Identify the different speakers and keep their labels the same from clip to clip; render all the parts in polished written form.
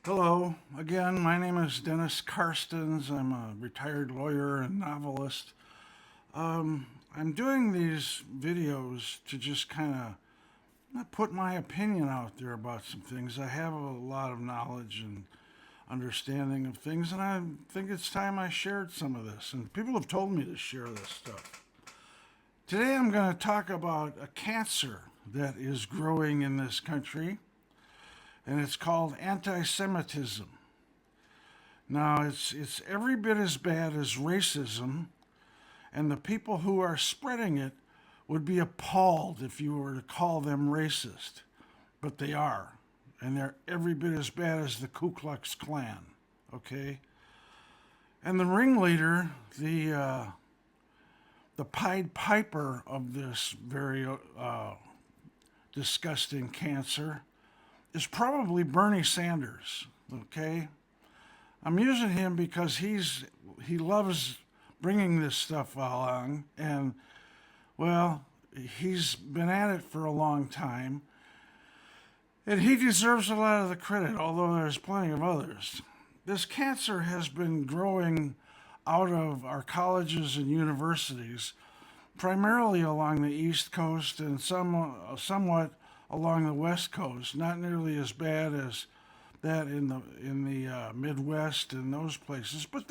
Speaker 1: Hello, again, my name is Dennis Karstens. I'm a retired lawyer and novelist. I'm doing these videos to just kind of put my opinion out there about some things. I have a lot of knowledge and understanding of things, and I think it's time I shared some of this. And people have told me to share this stuff. Today I'm going to talk about a cancer that is growing in this country, and it's called antisemitism. Now, it's every bit as bad as racism, and the people who are spreading it would be appalled if you were to call them racist, but they are, and they're every bit as bad as the Ku Klux Klan, okay? And the ringleader, the Pied Piper of this very disgusting cancer, is probably Bernie Sanders, okay? I'm using him because he loves bringing this stuff along, and, well, he's been at it for a long time, and he deserves a lot of the credit, although there's plenty of others. This cancer has been growing out of our colleges and universities, primarily along the East Coast and somewhat along the West Coast, not nearly as bad as that in the Midwest and those places, but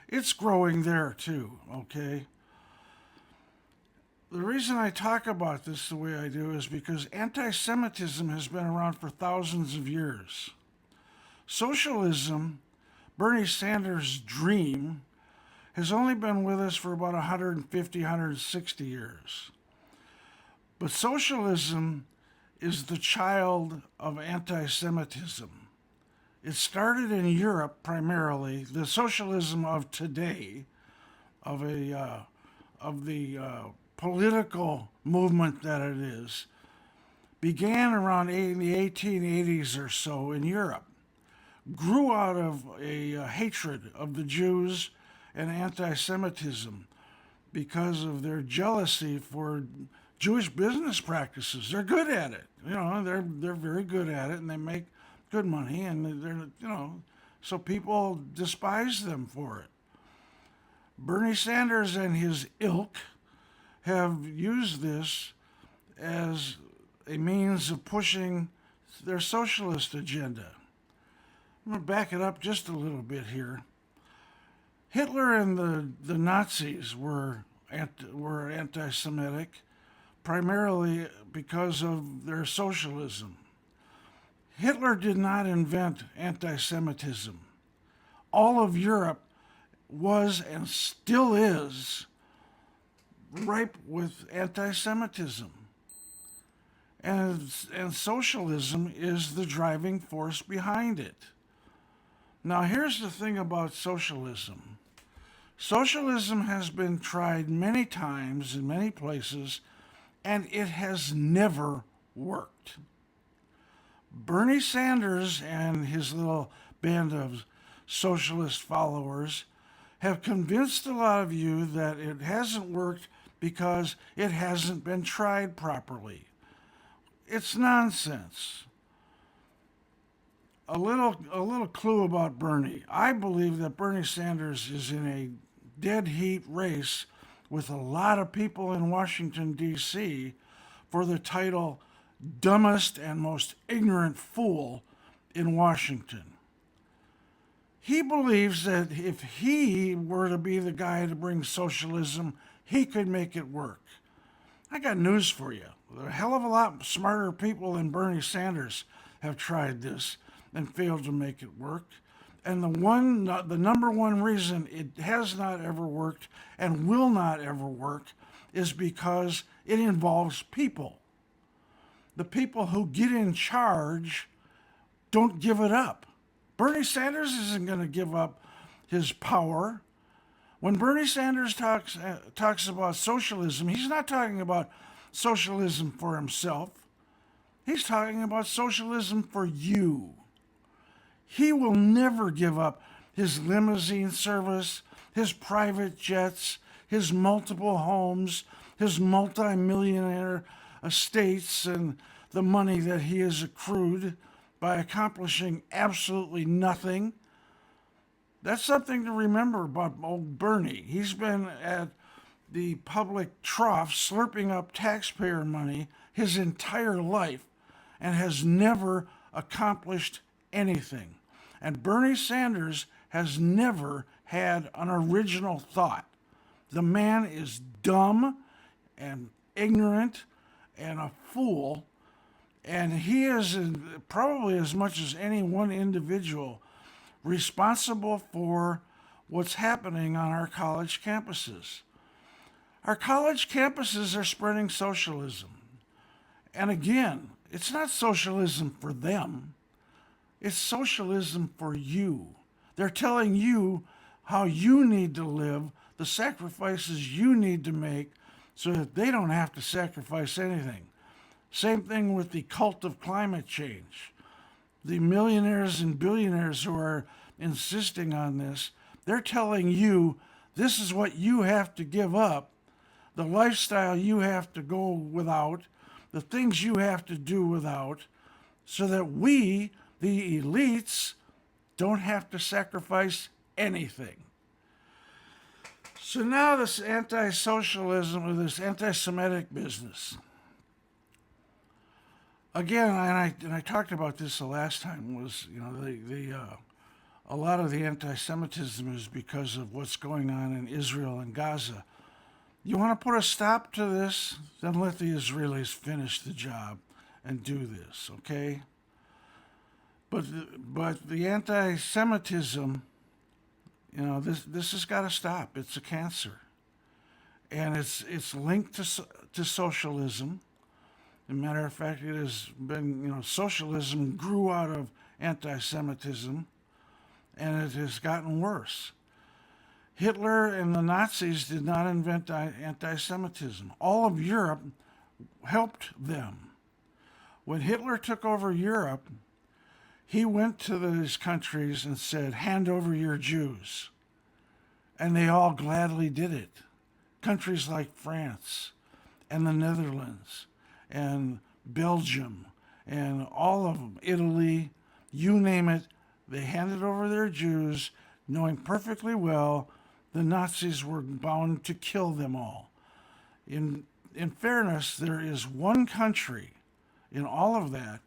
Speaker 1: it's growing there too, okay? The reason I talk about this the way I do is because anti-Semitism has been around for thousands of years. Socialism, Bernie Sanders' dream, has only been with us for about 150, 160 years. But socialism is the child of anti-Semitism. It started in Europe primarily. The socialism of today, of the political movement that it is, began around in the 1880s or so in Europe. Grew out of a hatred of the Jews and anti-Semitism because of their jealousy for Jewish business practices. They're good at it. They're very good at it, and they make good money, and so people despise them for it. Bernie Sanders and his ilk have used this as a means of pushing their socialist agenda. I'm going to back it up just a little bit here. Hitler and the Nazis were anti-Semitic, primarily because of their socialism. Hitler did not invent anti-Semitism. All of Europe was and still is ripe with anti-Semitism. And socialism is the driving force behind it. Now, here's the thing about socialism. Socialism has been tried many times in many places, and it has never worked. Bernie Sanders and his little band of socialist followers have convinced a lot of you that it hasn't worked because it hasn't been tried properly. It's nonsense. A little clue about Bernie. I believe that Bernie Sanders is in a dead heat race with a lot of people in Washington, D.C. for the title dumbest and most ignorant fool in Washington. He believes that if he were to be the guy to bring socialism, he could make it work. I got news for you. A hell of a lot smarter people than Bernie Sanders have tried this and failed to make it work. And the number one reason it has not ever worked and will not ever work is because it involves people. The people who get in charge don't give it up. Bernie Sanders isn't going to give up his power. When Bernie Sanders talks about socialism, he's not talking about socialism for himself. He's talking about socialism for you. He will never give up his limousine service, his private jets, his multiple homes, his multi-millionaire estates, and the money that he has accrued by accomplishing absolutely nothing. That's something to remember about old Bernie. He's been at the public trough slurping up taxpayer money his entire life and has never accomplished anything. And Bernie Sanders has never had an original thought. The man is dumb and ignorant and a fool, and he is probably as much as any one individual responsible for what's happening on our college campuses. Our college campuses are spreading socialism. And again, it's not socialism for them. It's socialism for you. They're telling you how you need to live, the sacrifices you need to make so that they don't have to sacrifice anything. Same thing with the cult of climate change. The millionaires and billionaires who are insisting on this, they're telling you this is what you have to give up, the lifestyle you have to go without, the things you have to do without, so that we, the elites, don't have to sacrifice anything. So now this anti-socialism or this anti-Semitic business. Again, and I talked about this the last time, was, a lot of the anti-Semitism is because of what's going on in Israel and Gaza. You want to put a stop to this? Then let the Israelis finish the job and do this, okay? But the anti-Semitism, this has got to stop. It's a cancer, and it's linked to socialism. As a matter of fact, it has been, socialism grew out of anti-Semitism, and it has gotten worse. Hitler and the Nazis did not invent anti-Semitism. All of Europe helped them. When Hitler took over Europe, he went to these countries and said, hand over your Jews. And they all gladly did it. Countries like France and the Netherlands and Belgium and all of them, Italy, you name it, they handed over their Jews, knowing perfectly well the Nazis were bound to kill them all. In fairness, there is one country in all of that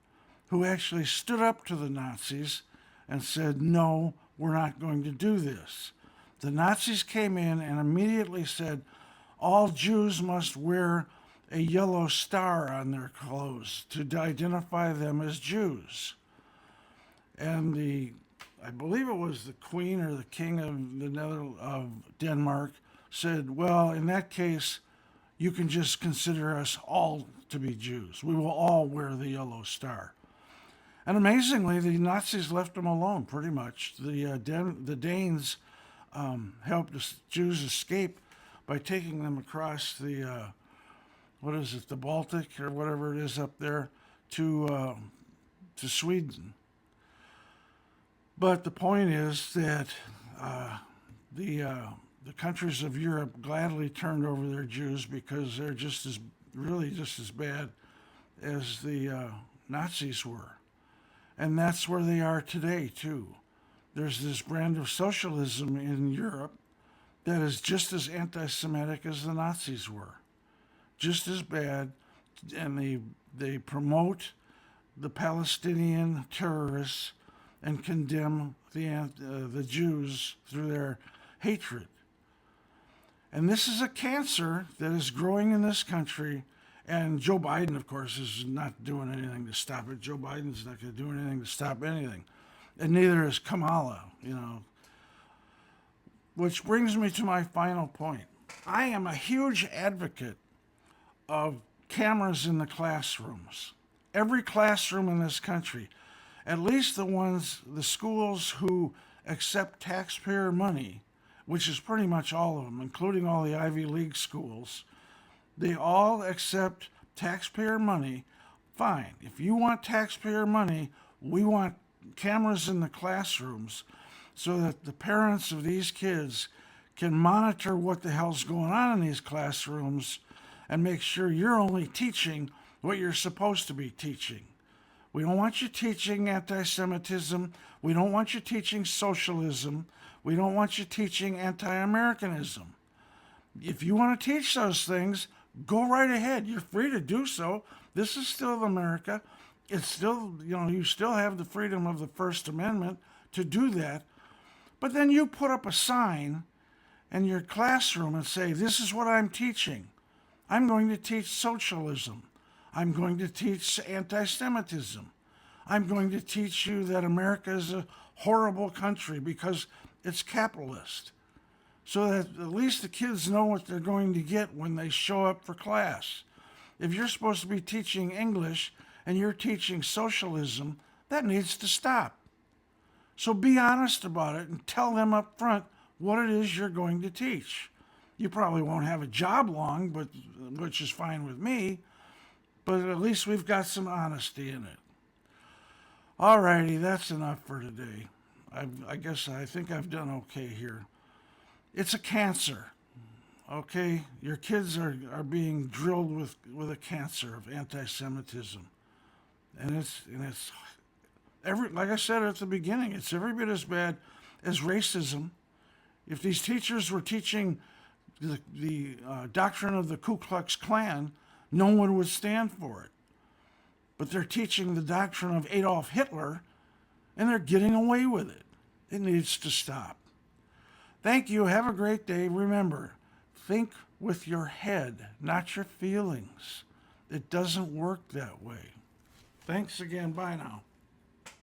Speaker 1: who actually stood up to the Nazis and said, no, we're not going to do this. The Nazis came in and immediately said, all Jews must wear a yellow star on their clothes to identify them as Jews. And I believe it was the Queen or the King of Denmark said, well, in that case, you can just consider us all to be Jews. We will all wear the yellow star. And amazingly, the Nazis left them alone, pretty much. The Danes helped the Jews escape by taking them across the Baltic or whatever it is up there to Sweden. But the point is that the countries of Europe gladly turned over their Jews because they're just as bad as the Nazis were. And that's where they are today, too. There's this brand of socialism in Europe that is just as anti-Semitic as the Nazis were. Just as bad, and they promote the Palestinian terrorists and condemn the Jews through their hatred. And this is a cancer that is growing in this country, and Joe Biden, of course, is not doing anything to stop it. Joe Biden's not going to do anything to stop anything. And neither is Kamala, Which brings me to my final point. I am a huge advocate of cameras in the classrooms. Every classroom in this country, at least the schools who accept taxpayer money, which is pretty much all of them, including all the Ivy League schools, they all accept taxpayer money. Fine. If you want taxpayer money, we want cameras in the classrooms so that the parents of these kids can monitor what the hell's going on in these classrooms and make sure you're only teaching what you're supposed to be teaching. We don't want you teaching anti-Semitism. We don't want you teaching socialism. We don't want you teaching anti-Americanism. If you want to teach those things, go right ahead. You're free to do so. This is still America. It's still, you still have the freedom of the First Amendment to do that. But then you put up a sign in your classroom and say, this is what I'm teaching. I'm going to teach socialism. I'm going to teach anti-Semitism. I'm going to teach you that America is a horrible country because it's capitalist. So that at least the kids know what they're going to get when they show up for class. If you're supposed to be teaching English and you're teaching socialism, that needs to stop. So be honest about it and tell them up front what it is you're going to teach. You probably won't have a job long, which is fine with me, but at least we've got some honesty in it. All righty, that's enough for today. I think I've done okay here. It's a cancer, okay? Your kids are being drilled with a cancer of anti-Semitism. And it's like I said at the beginning, it's every bit as bad as racism. If these teachers were teaching the doctrine of the Ku Klux Klan, no one would stand for it. But they're teaching the doctrine of Adolf Hitler, and they're getting away with it. It needs to stop. Thank you. Have a great day. Remember, think with your head, not your feelings. It doesn't work that way. Thanks again. Bye now.